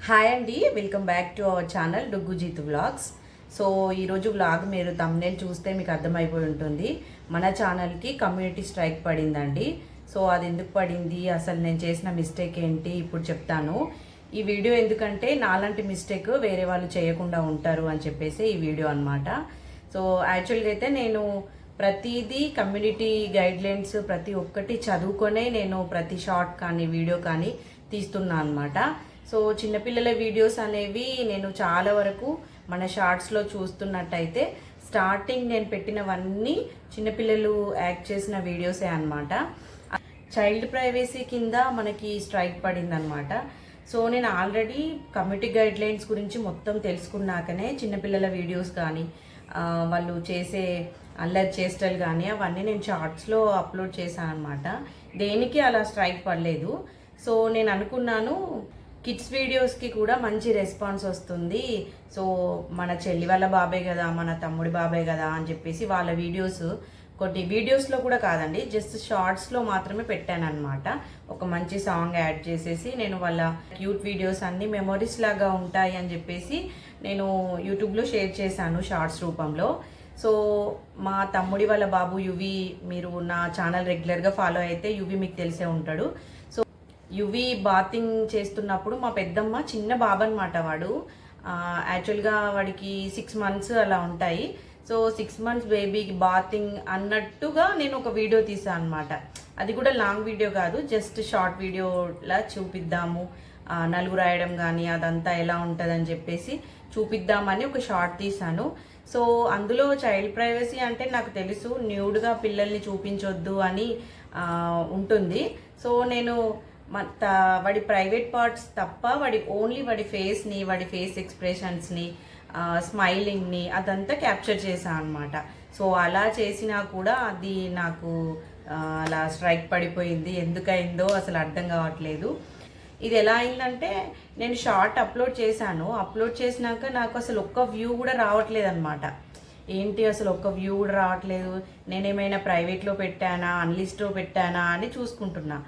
Hi అండి, welcome back to our channel Duggujeet vlogs. So ఈరోజు vlog మీరు తమ్నేల్ చూస్తే మీకు అర్థమైపోయి ఉంటుంది. మన ఛానల్కి కమ్యూనిటీ స్ట్రైక్ పడిందండి. సో అది ఎందుకు పడింది, అసలు నేను చేసిన మిస్టేక్ ఏంటి ఇప్పుడు చెప్తాను. ఈ వీడియో ఎందుకంటే నాలాంటి మిస్టేక్ వేరే వాళ్ళు చేయకుండా ఉంటారు అని చెప్పేసి ఈ వీడియో అనమాట. సో యాక్చువల్గా అయితే నేను ప్రతిదీ కమ్యూనిటీ గైడ్లైన్స్ ప్రతి ఒక్కటి చదువుకొనే నేను ప్రతి షార్ట్ కానీ వీడియో కానీ తీస్తున్నా అనమాట. సో చిన్నపిల్లల వీడియోస్ అనేవి నేను చాలా వరకు మన షార్ట్స్లో చూస్తున్నట్టయితే స్టార్టింగ్ నేను పెట్టినవన్నీ చిన్నపిల్లలు యాక్ట్ చేసిన వీడియోసే అనమాట. చైల్డ్ ప్రైవసీ కింద మనకి స్ట్రైక్ పడిందనమాట. సో నేను ఆల్రెడీ కమ్యూనిటీ గైడ్లైన్స్ గురించి మొత్తం తెలుసుకున్నాకనే చిన్నపిల్లల వీడియోస్ కానీ వాళ్ళు చేసే అల్లరి చేష్టలు కానీ అవన్నీ నేను షార్ట్స్లో అప్లోడ్ చేశాను అనమాట. దేనికి అలా స్ట్రైక్ పడలేదు. సో నేను అనుకున్నాను కిడ్స్ వీడియోస్కి కూడా మంచి రెస్పాన్స్ వస్తుంది. సో మన చెల్లి వాళ్ళ బాబాయ్ కదా, మన తమ్ముడి బాబాయ్ కదా అని చెప్పేసి వాళ్ళ వీడియోస్ కొన్ని వీడియోస్లో కూడా కాదండి, జస్ట్ షార్ట్స్లో మాత్రమే పెట్టాను అనమాట. ఒక మంచి సాంగ్ యాడ్ చేసేసి నేను వాళ్ళ క్యూట్ వీడియోస్ అన్నీ మెమొరీస్ లాగా ఉంటాయి అని చెప్పేసి నేను యూట్యూబ్లో షేర్ చేశాను షార్ట్స్ రూపంలో. సో మా తమ్ముడి వాళ్ళ బాబు యువి, మీరు నా ఛానల్ రెగ్యులర్గా ఫాలో అయితే యువి మీకు తెలిసే ఉంటాడు. సో యువి బాతింగ్ చేస్తున్నప్పుడు మా పెద్దమ్మ చిన్న బాబు అనమాట. వాడు యాక్చువల్గా వాడికి 6 months అలా ఉంటాయి. సో 6 months బేబీకి బాతింగ్ అన్నట్టుగా నేను ఒక వీడియో తీసాను అనమాట. అది కూడా లాంగ్ వీడియో కాదు, జస్ట్ షార్ట్ వీడియోలా చూపిద్దాము, నలుగు రాయడం కానీ అదంతా ఎలా ఉంటుందని చెప్పేసి చూపిద్దామని ఒక షార్ట్ తీసాను. సో అందులో చైల్డ్ ప్రైవసీ అంటే నాకు తెలుసు, న్యూడ్గా పిల్లల్ని చూపించొద్దు అని ఉంటుంది. సో నేను వాడి ప్రైవేట్ పార్ట్స్ తప్ప ఓన్లీ వాడి ఫేస్ని, వాడి ఫేస్ ఎక్స్ప్రెషన్స్ని, స్మైలింగ్ని అదంతా క్యాప్చర్ చేశాను అనమాట. సో అలా చేసినా కూడా అది నాకు అలా స్ట్రైక్ పడిపోయింది. ఎందుకైందో అసలు అర్థం కావట్లేదు. ఇది ఎలా అయిందంటే నేను షార్ట్ అప్లోడ్ చేశాను. అప్లోడ్ చేసినాక నాకు అసలు ఒక్క వ్యూ కూడా రావట్లేదు అనమాట. ఏంటి అసలు ఒక్క వ్యూ కూడా రావట్లేదు, నేనేమైనా ప్రైవేట్లో పెట్టానా, అన్లిస్ట్లో పెట్టానా అని చూసుకుంటున్నా.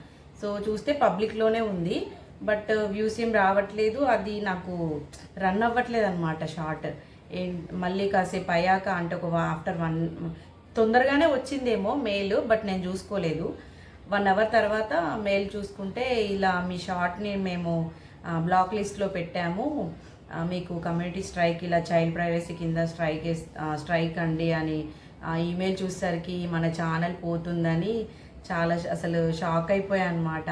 సో చూస్తే పబ్లిక్లోనే ఉంది, బట్ వ్యూస్ ఏం రావట్లేదు. అది నాకు రన్ అవ్వట్లేదు అనమాట షార్ట్. మళ్ళీ కాసేపు అయ్యాక అంటే ఒక ఆఫ్టర్ 1 తొందరగానే వచ్చిందేమో మెయిల్, బట్ నేను చూసుకోలేదు. 1 hour తర్వాత మెయిల్ చూసుకుంటే ఇలా మీ షార్ట్ని మేము బ్లాక్ లిస్ట్లో పెట్టాము, మీకు కమ్యూనిటీ స్ట్రైక్ ఇలా చైల్డ్ ప్రైవసీ కింద స్ట్రైక్ అండి అని ఈమెయిల్ చూసేసరికి మన ఛానల్ పోతుందని చాలా అసలు షాక్ అయిపోయాను అనమాట.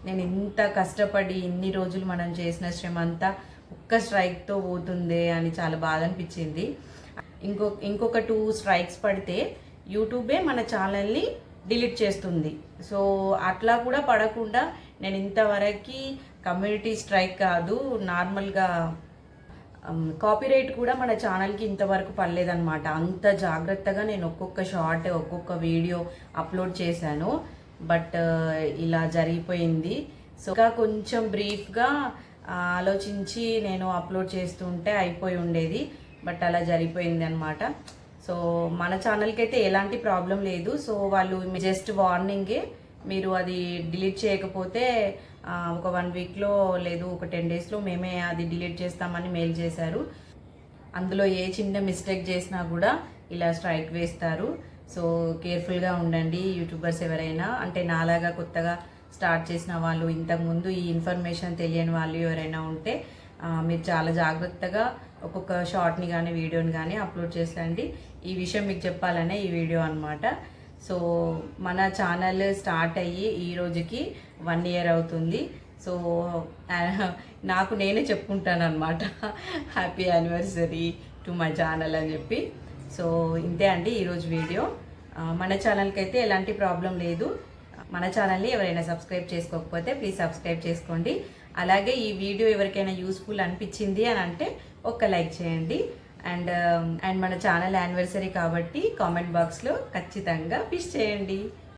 నేను ఇంత కష్టపడి ఇన్ని రోజులు మనం చేసిన శ్రమ అంతా ఒక్క స్ట్రైక్తో పోతుందే అని చాలా బాధ అనిపించింది. ఇంకొక 2 strikes పడితే యూట్యూబే మన ఛానల్ని డిలీట్ చేస్తుంది. సో అట్లా కూడా పడకుండా నేను ఇంతవరకు కమ్యూనిటీ స్ట్రైక్ కాదు, నార్మల్గా కాపీరైట్ కూడా మన ఛానల్కి ఇంతవరకు పడలేదన్నమాట. అంత జాగ్రత్తగా నేను ఒక్కొక్క షార్ట్, ఒక్కొక్క వీడియో అప్లోడ్ చేశాను. బట్ ఇలా జరిగిపోయింది. సో ఇంకా కొంచెం బ్రీఫ్గా ఆలోచించి నేను అప్లోడ్ చేస్తుంటే అయిపోయి ఉండేది, బట్ అలా జరిగిపోయింది అనమాట. సో మన ఛానల్కి అయితే ఎలాంటి ప్రాబ్లం లేదు. సో వాళ్ళు జస్ట్ వార్నింగే, మీరు అది డిలీట్ చేయకపోతే ఒక 1 weekలో లేదు ఒక 10 daysలో మేమే అది డిలీట్ చేస్తామని మెయిల్ చేశారు. అందులో ఏ చిన్న మిస్టేక్ చేసినా కూడా ఇలా స్ట్రైక్ వేస్తారు. సో కేర్ఫుల్గా ఉండండి యూట్యూబర్స్ ఎవరైనా, అంటే నాలాగా కొత్తగా స్టార్ట్ చేసిన వాళ్ళు, ఇంతకుముందు ఈ ఇన్ఫర్మేషన్ తెలియని వాళ్ళు ఎవరైనా ఉంటే మీరు చాలా జాగ్రత్తగా ఒక్కొక్క షార్ట్ని కానీ వీడియోని కానీ అప్లోడ్ చేసండి. ఈ విషయం మీకు చెప్పాలనే ఈ వీడియో అనమాట. సో మన ఛానల్ స్టార్ట్ అయ్యి ఈ రోజుకి 1 year అవుతుంది. సో నాకు నేనే చెప్పుకుంటాను అనమాట, happy anniversary to my channel అని చెప్పి. సో ఇంతే అండి ఈరోజు వీడియో. మన ఛానల్కి అయితే ఎలాంటి ప్రాబ్లం లేదు. మన ఛానల్ని ఎవరైనా సబ్స్క్రైబ్ చేసుకోకపోతే ప్లీజ్ సబ్స్క్రైబ్ చేసుకోండి. అలాగే ఈ వీడియో ఎవరికైనా యూస్ఫుల్ అనిపించింది అని అంటే ఒక లైక్ చేయండి. అండ్ మన ఛానల్ యానివర్సరీ కాబట్టి కామెంట్ బాక్స్లో ఖచ్చితంగా విష్ చేయండి.